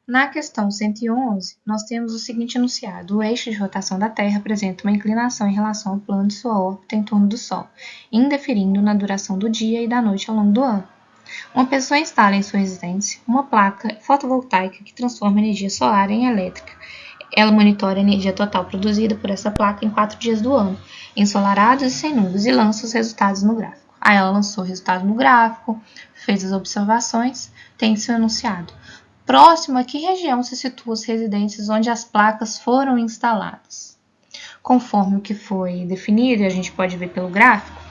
Na questão 111, nós temos o seguinte enunciado: o eixo de rotação da Terra apresenta uma inclinação em relação ao plano de sua órbita em torno do Sol, indiferindo na duração do dia e da noite ao longo do ano. Uma pessoa instala em sua residência uma placa fotovoltaica que transforma energia solar em elétrica. Ela monitora a energia total produzida por essa placa em 4 dias do ano, ensolarados e sem nuvens, e lança os resultados no gráfico. Aí ela lançou o resultado no gráfico, fez as observações, tem seu enunciado. Próximo a que região se situam as residências onde as placas foram instaladas? Conforme o que foi definido, e a gente pode ver pelo gráfico,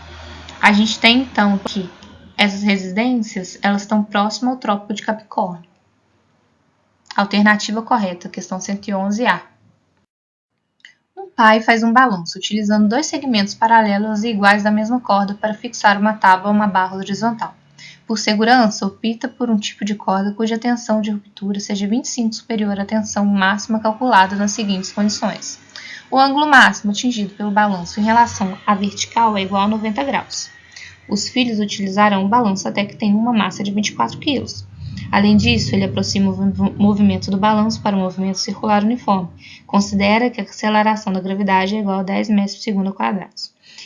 a gente tem então que essas residências elas estão próximas ao Trópico de Capricórnio. Alternativa correta, questão 111A. Um pai faz um balanço utilizando dois segmentos paralelos e iguais da mesma corda para fixar uma tábua a uma barra horizontal. Por segurança, opta por um tipo de corda cuja tensão de ruptura seja 25 superior à tensão máxima calculada nas seguintes condições. O ângulo máximo atingido pelo balanço em relação à vertical é igual a 90 graus. Os filhos utilizarão o balanço até que tenha uma massa de 24 kg. Além disso, ele aproxima o movimento do balanço para um movimento circular uniforme. Considera que a aceleração da gravidade é igual a 10 metros por segundo ao quadrado.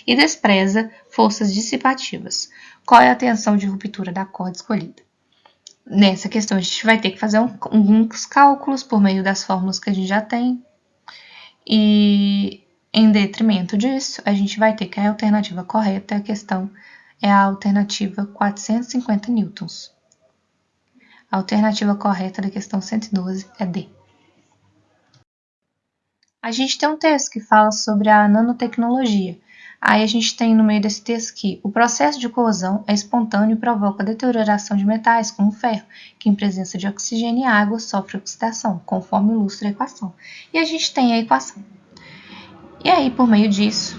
E despreza forças dissipativas. Qual é a tensão de ruptura da corda escolhida? Nessa questão, a gente vai ter que fazer alguns cálculos por meio das fórmulas que a gente já tem. E, em detrimento disso, a gente vai ter que a alternativa correta é a alternativa 450 newtons. A alternativa correta da questão 112 é D. A gente tem um texto que fala sobre a nanotecnologia. Aí a gente tem no meio desse texto que o processo de corrosão é espontâneo e provoca a deterioração de metais, como o ferro, que em presença de oxigênio e água sofre oxidação, conforme ilustra a equação. E a gente tem a equação. E aí, por meio disso,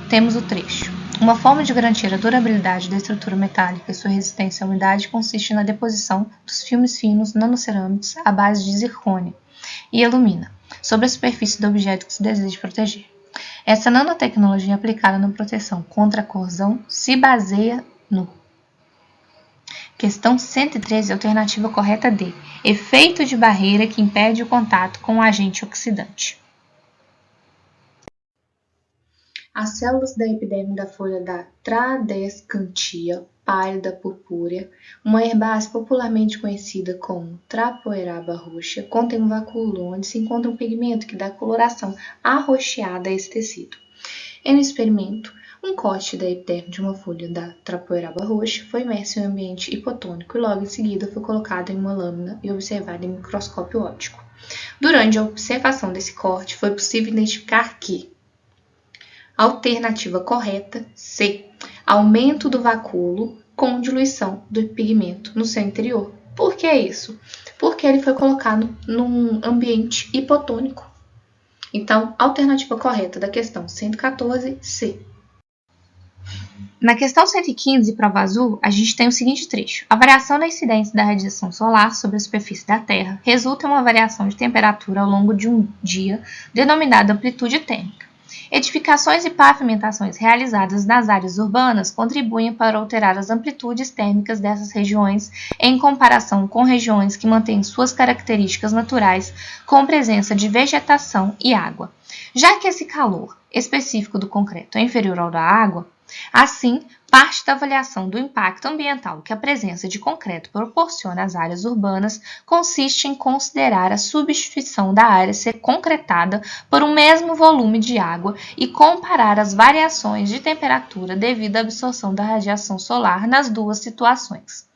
temos o trecho. Uma forma de garantir a durabilidade da estrutura metálica e sua resistência à umidade consiste na deposição dos filmes finos nanocerâmicos à base de zircônio e alumina sobre a superfície do objeto que se deseja proteger. Essa nanotecnologia aplicada na proteção contra a corrosão se baseia no... Questão 113, alternativa correta D. Efeito de barreira que impede o contato com o agente oxidante. As células da epiderme da folha da Tradescantia pálida purpúrea, uma herbácea popularmente conhecida como Trapoeraba roxa, contém um vacúolo onde se encontra um pigmento que dá coloração arroxeada a esse tecido. Em um experimento, um corte da epiderme de uma folha da Trapoeraba roxa foi imerso em um ambiente hipotônico e logo em seguida foi colocado em uma lâmina e observado em microscópio óptico. Durante a observação desse corte, foi possível identificar que alternativa correta, C. Aumento do vacúolo com diluição do pigmento no seu interior. Por que isso? Porque ele foi colocado num ambiente hipotônico. Então, alternativa correta da questão 114, C. Na questão 115, prova azul, a gente tem o seguinte trecho. A variação da incidência da radiação solar sobre a superfície da Terra resulta em uma variação de temperatura ao longo de um dia, denominada amplitude térmica. Edificações e pavimentações realizadas nas áreas urbanas contribuem para alterar as amplitudes térmicas dessas regiões em comparação com regiões que mantêm suas características naturais com presença de vegetação e água. Já que esse calor específico do concreto é inferior ao da água, assim, parte da avaliação do impacto ambiental que a presença de concreto proporciona às áreas urbanas consiste em considerar a substituição da área ser concretada por um mesmo volume de água e comparar as variações de temperatura devido à absorção da radiação solar nas duas situações,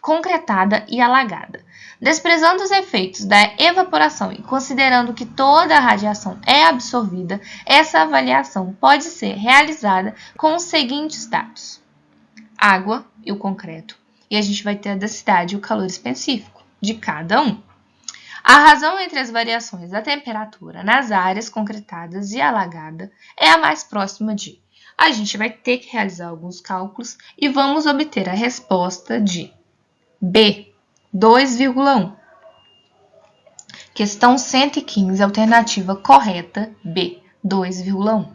concretada e alagada. Desprezando os efeitos da evaporação e considerando que toda a radiação é absorvida, essa avaliação pode ser realizada com os seguintes dados: água e o concreto, e a gente vai ter a densidade e o calor específico de cada um. A razão entre as variações da temperatura nas áreas concretadas e alagada é a mais próxima de. A gente vai ter que realizar alguns cálculos e vamos obter a resposta de B, 2,1. Questão 115, alternativa correta, B, 2,1.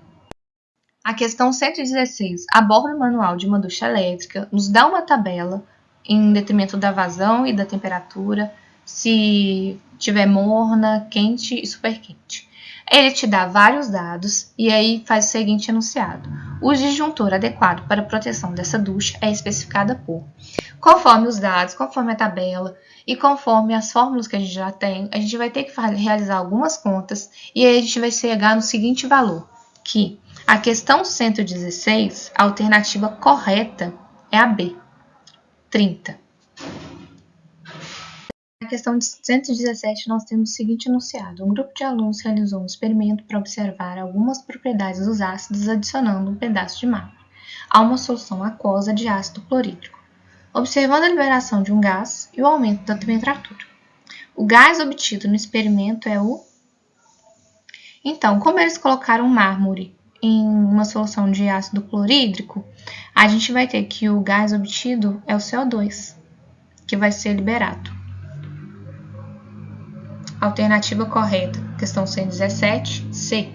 A questão 116 aborda o manual de uma ducha elétrica, nos dá uma tabela em detrimento da vazão e da temperatura, se tiver morna, quente e super quente. Ele te dá vários dados e aí faz o seguinte enunciado. O disjuntor adequado para a proteção dessa ducha é especificada por... Conforme os dados, conforme a tabela e conforme as fórmulas que a gente já tem, a gente vai ter que realizar algumas contas e aí a gente vai chegar no seguinte valor, que a questão 116, a alternativa correta é a B, 30. Na questão 117, nós temos o seguinte enunciado. Um grupo de alunos realizou um experimento para observar algumas propriedades dos ácidos adicionando um pedaço de mármore a uma solução aquosa de ácido clorídrico, observando a liberação de um gás e o aumento da temperatura. O gás obtido no experimento é o... Então, como eles colocaram mármore em uma solução de ácido clorídrico, a gente vai ter que o gás obtido é o CO2, que vai ser liberado. Alternativa correta, questão 117, C.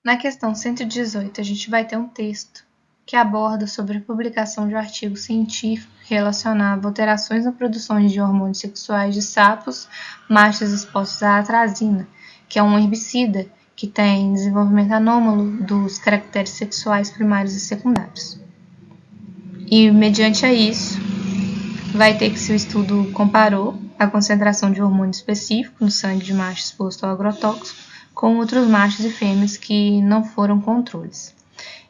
Na questão 118, a gente vai ter um texto que aborda sobre a publicação de um artigo científico que relacionava alterações na produção de hormônios sexuais de sapos machos expostos à atrazina, que é um herbicida que tem desenvolvimento anômalo dos caracteres sexuais primários e secundários. E, mediante a isso, vai ter que se o estudo comparou a concentração de hormônio específico no sangue de macho exposto ao agrotóxico com outros machos e fêmeas que não foram controles.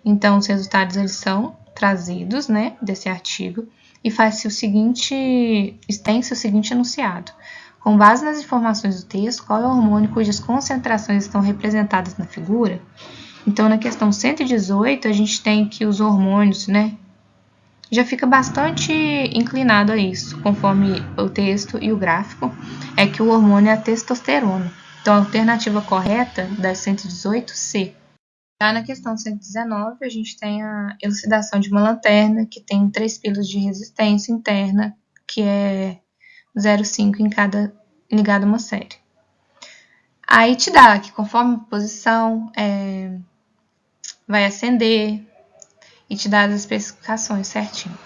Então, os resultados eles são trazidos, né, desse artigo e faz-se o seguinte, tem-se o seguinte enunciado. Com base nas informações do texto, qual é o hormônio cujas concentrações estão representadas na figura? Então, na questão 118, a gente tem que os hormônios, né, já fica bastante inclinado a isso, conforme o texto e o gráfico, é que o hormônio é a testosterona. Então, a alternativa correta da 118, C. Já na questão 119, a gente tem a elucidação de uma lanterna, que tem 3 pilas de resistência interna, que é 0,5 em cada ligado a uma série. Aí te dá que conforme a posição, vai acender e te dá as especificações certinho.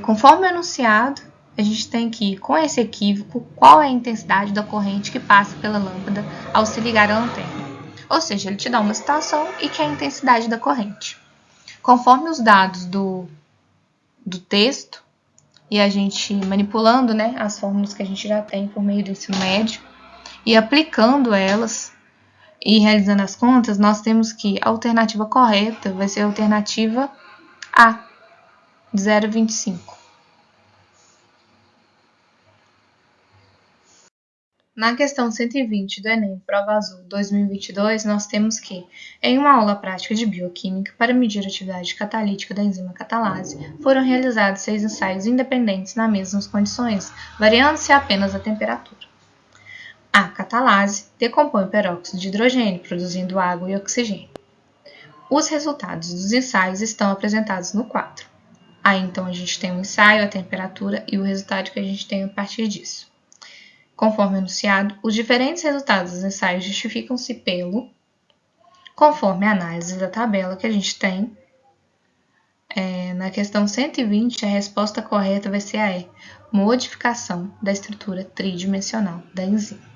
Conforme o enunciado, a gente tem que ir com esse equívoco, qual é a intensidade da corrente que passa pela lâmpada ao se ligar à lanterna. Ou seja, ele te dá uma situação e que é a intensidade da corrente. Conforme os dados do texto, e a gente manipulando, né, as fórmulas que a gente já tem por meio do ensino médio, e aplicando elas e realizando as contas, nós temos que a alternativa correta vai ser a alternativa A, 0,25. Na questão 120 do Enem, Prova Azul 2022, nós temos que, em uma aula prática de bioquímica, para medir a atividade catalítica da enzima catalase, foram realizados 6 ensaios independentes nas mesmas condições, variando-se apenas a temperatura. A catalase decompõe o peróxido de hidrogênio, produzindo água e oxigênio. Os resultados dos ensaios estão apresentados no quadro. Aí, então, a gente tem o ensaio, a temperatura e o resultado que a gente tem a partir disso. Conforme anunciado, os diferentes resultados dos ensaios justificam-se pelo, conforme a análise da tabela que a gente tem, na questão 120, a resposta correta vai ser a E, modificação da estrutura tridimensional da enzima.